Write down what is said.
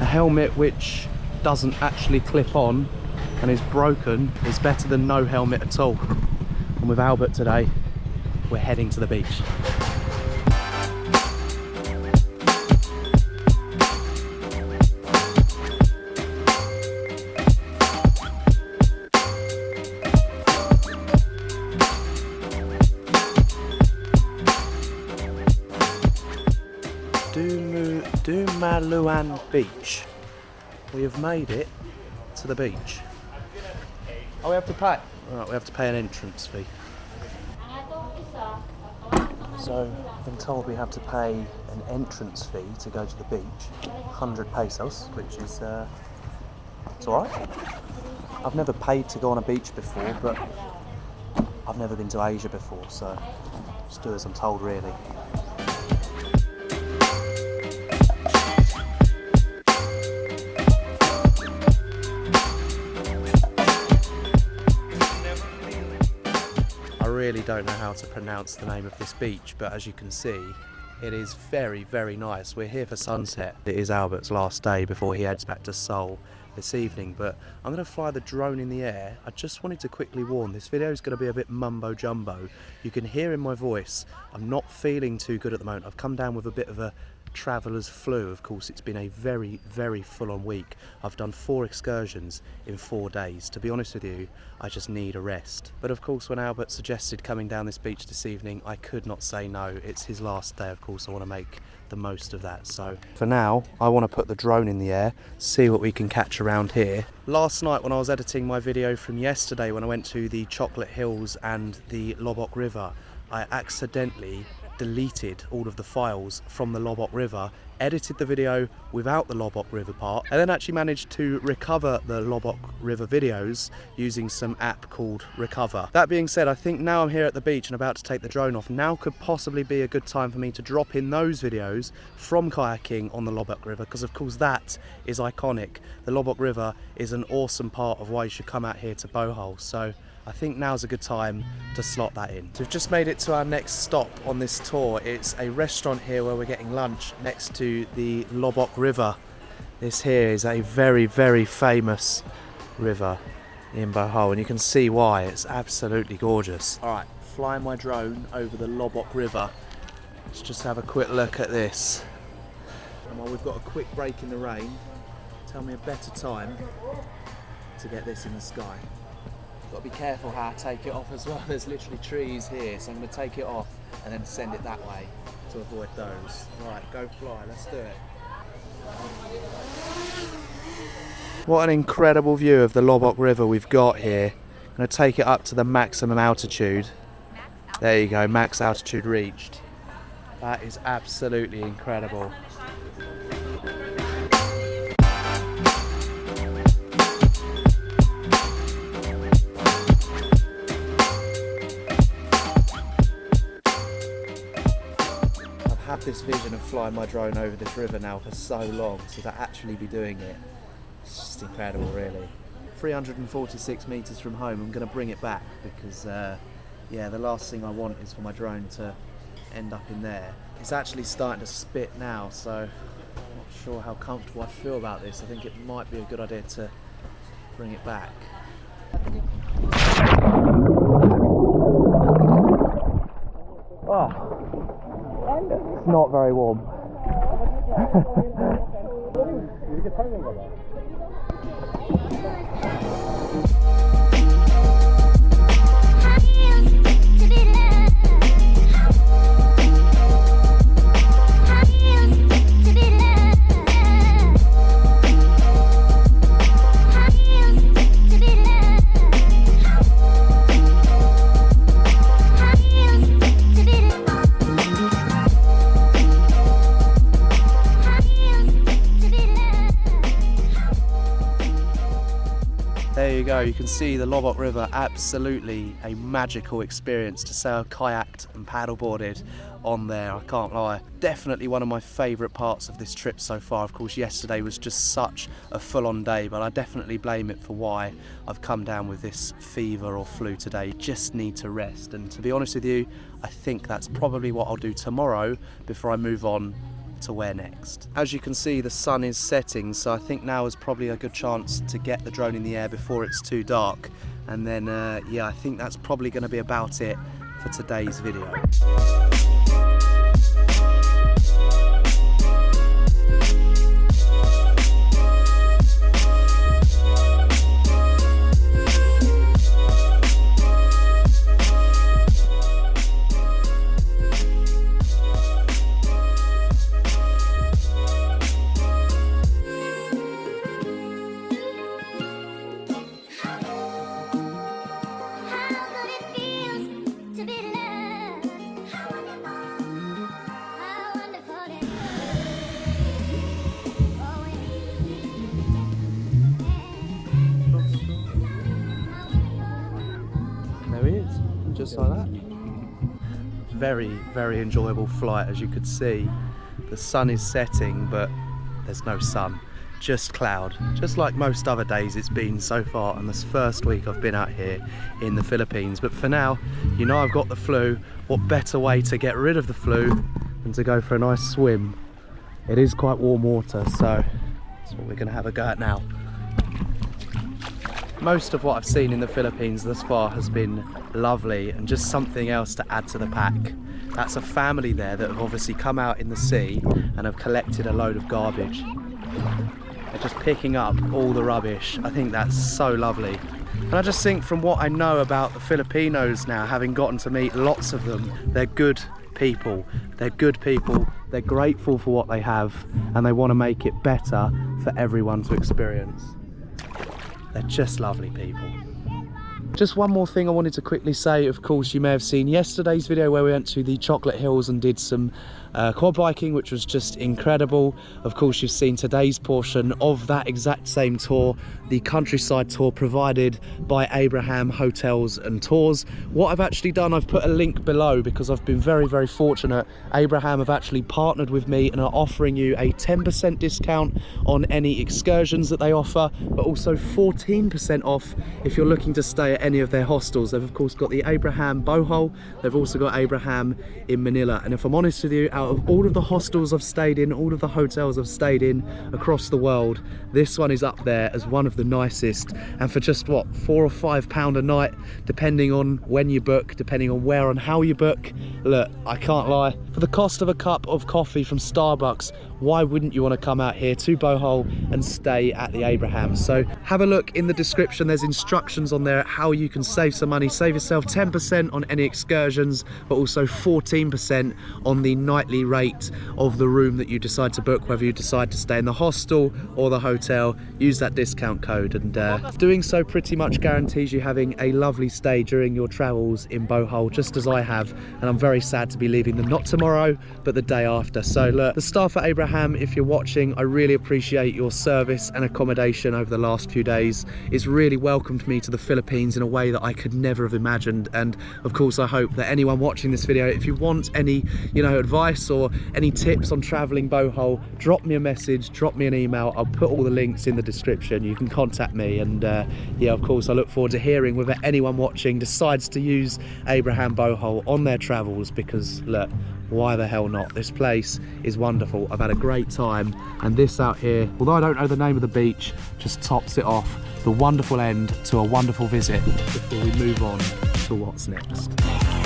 helmet which doesn't actually clip on and is broken is better than no helmet at all. And with Albert today, we're heading to the beach. Damaluan Beach. We have made it to the beach. Oh, we have to pay? Right, we have to pay an entrance fee. So, I've been told we have to pay an entrance fee to go to the beach. 100 pesos, which is, it's alright. I've never paid to go on a beach before, but I've never been to Asia before, so just do as I'm told, really. I really don't know how to pronounce the name of this beach, but as you can see, it is very, very nice. We're here for sunset. It is Albert's last day before he heads back to Seoul this evening, but I'm going to fly the drone in the air. I just wanted to quickly warn, this video is going to be a bit mumbo jumbo. You can hear in my voice, I'm not feeling too good at the moment. I've come down with a bit of a traveller's flu. Of course, it's been a very, very full-on week. I've done 4 excursions in 4 days. To be honest with you, I just need a rest. But of course, when Albert suggested coming down this beach this evening, I could not say no. It's his last day, of course. I want to make the most of that. So for now, I want to put the drone in the air, see what we can catch around here. Last night when I was editing my video from yesterday, when I went to the Chocolate Hills and the Loboc River, I accidentally deleted all of the files from the Loboc River, edited the video without the Loboc River part, and then actually managed to recover the Loboc River videos using some app called Recover. That being said, I think now I'm here at the beach and about to take the drone off, now could possibly be a good time for me to drop in those videos from kayaking on the Loboc River, because of course that is iconic. The Loboc River is an awesome part of why you should come out here to Bohol, so I think now's a good time to slot that in. So we've just made it to our next stop on this tour. It's a restaurant here where we're getting lunch next to the Loboc River. This here is a very, very famous river in Bohol, and you can see why. It's absolutely gorgeous. All right, flying my drone over the Loboc River. Let's just have a quick look at this. And while we've got a quick break in the rain, tell me a better time to get this in the sky. Got to be careful how I take it off as well. There's literally trees here, so I'm going to take it off and then send it that way to avoid those. Right, go fly, let's do it. What an incredible view of the Loboc River we've got here. I'm going to take it up to the maximum altitude. There you go, max altitude reached. That is absolutely incredible. I've had this vision of flying my drone over this river now for so long, so to actually be doing it, it's just incredible really. 346 metres from home, I'm going to bring it back because yeah, the last thing I want is for my drone to end up in there. It's actually starting to spit now, so I'm not sure how comfortable I feel about this. I think it might be a good idea to bring it back. Oh. It's not very warm. There you go, you can see the Loboc River, absolutely a magical experience to sail, kayaked and paddleboarded on there, I can't lie. Definitely one of my favourite parts of this trip so far. Of course, yesterday was just such a full-on day, but I definitely blame it for why I've come down with this fever or flu today. Just need to rest, and to be honest with you, I think that's probably what I'll do tomorrow before I move on to where next. As you can see, the sun is setting, so I think now is probably a good chance to get the drone in the air before it's too dark. And then, yeah, I think that's probably going to be about it for today's video. Just like that. Very, very enjoyable flight. As you could see, the sun is setting, but there's no sun, just cloud, just like most other days it's been so far on this first week I've been out here in the Philippines. But for now, you know, I've got the flu. What better way to get rid of the flu than to go for a nice swim? It is quite warm water, so that's what we're going to have a go at now. Most of what I've seen in the Philippines thus far has been lovely, and just something else to add to the pack. That's a family there that have obviously come out in the sea and have collected a load of garbage. They're just picking up all the rubbish. I think that's so lovely. And I just think, from what I know about the Filipinos now, having gotten to meet lots of them, they're good people. They're good people. They're grateful for what they have, and they want to make it better for everyone to experience. They're just lovely people. Just one more thing I wanted to quickly say. Of course, you may have seen yesterday's video where we went to the Chocolate Hills and did some quad biking, which was just incredible. Of course, you've seen today's portion of that exact same tour, the countryside tour provided by Abraham Hotels and Tours. What I've actually done, I've put a link below because I've been very, very fortunate. Abraham have actually partnered with me and are offering you a 10% discount on any excursions that they offer, but also 14% off if you're looking to stay at any of their hostels. They've of course got the Abraham Bohol, they've also got Abraham in Manila. And if I'm honest with you, out of all of the hostels I've stayed in, all of the hotels I've stayed in across the world, this one is up there as one of the nicest. And for just what, £4 or £5 a night, depending on when you book, depending on where and how you book. Look, I can't lie, for the cost of a cup of coffee from Starbucks, why wouldn't you want to come out here to Bohol and stay at the Abraham? So have a look in the description. There's instructions on there how you can save some money, save yourself 10% on any excursions, but also 14% on the nightly rate of the room that you decide to book, whether you decide to stay in the hostel or the hotel. Use that discount code, and doing so pretty much guarantees you having a lovely stay during your travels in Bohol, just as I have. And I'm very sad to be leaving them, not tomorrow, but the day after. So look, the staff at Abraham, if you're watching, I really appreciate your service and accommodation over the last few days. It's really welcomed me to the Philippines in a way that I could never have imagined. And of course, I hope that anyone watching this video, if you want any, you know, advice or any tips on traveling Bohol, drop me a message, drop me an email. I'll put all the links in the description. You can contact me, and yeah, of course, I look forward to hearing whether anyone watching decides to use Abraham Bohol on their travels, because look, why the hell not? This place is wonderful. I've had a great time, and this out here, although I don't know the name of the beach, just tops it off. The wonderful end to a wonderful visit before we move on to what's next.